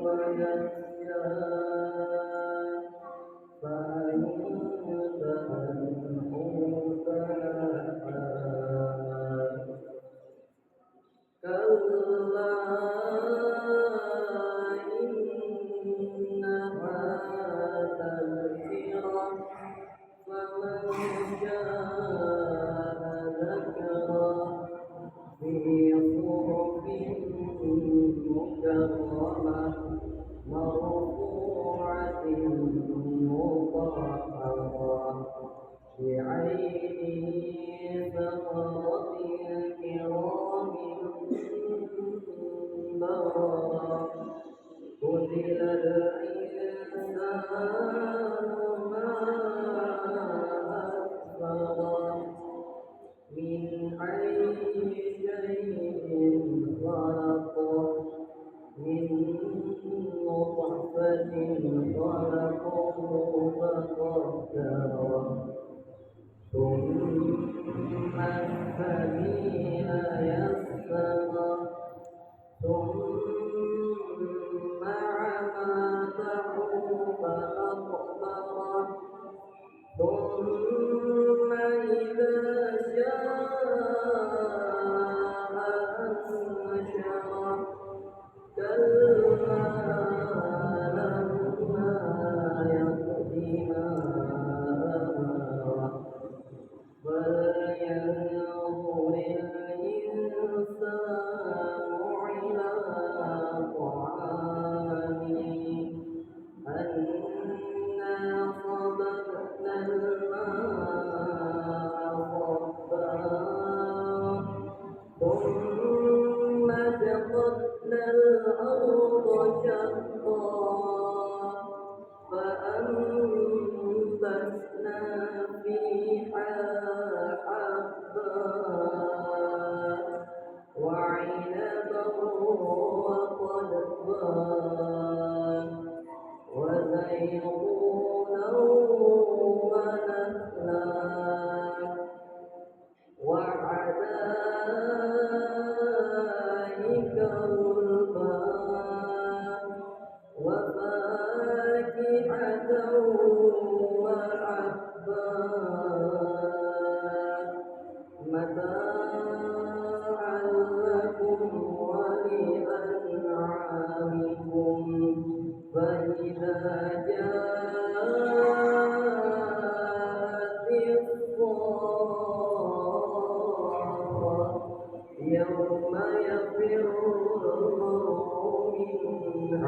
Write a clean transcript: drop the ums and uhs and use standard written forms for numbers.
مرفوعة مطهرة بعين سفرة كرام بررة قتل الإنسان ما أكفره من أي شيء خلقه من نطفة خلقه فقدره ثم السبيل يسره ثم عماته فأقبره ثم إذا شاء أنشره كلا لما يقض ما أمره فلينظر الإنسان إلى طعامه أنا صببنا الماء صبا ثم شققنا الأرض شقا فأنبتنا فيها حبا وعنبا وقضبا وزيتونا ونخلا وحدائق غلبا وفاكهة وحبا متاعا لكم ولأنعامكم فإذا جاءت الصاخة يوم يفر المرء من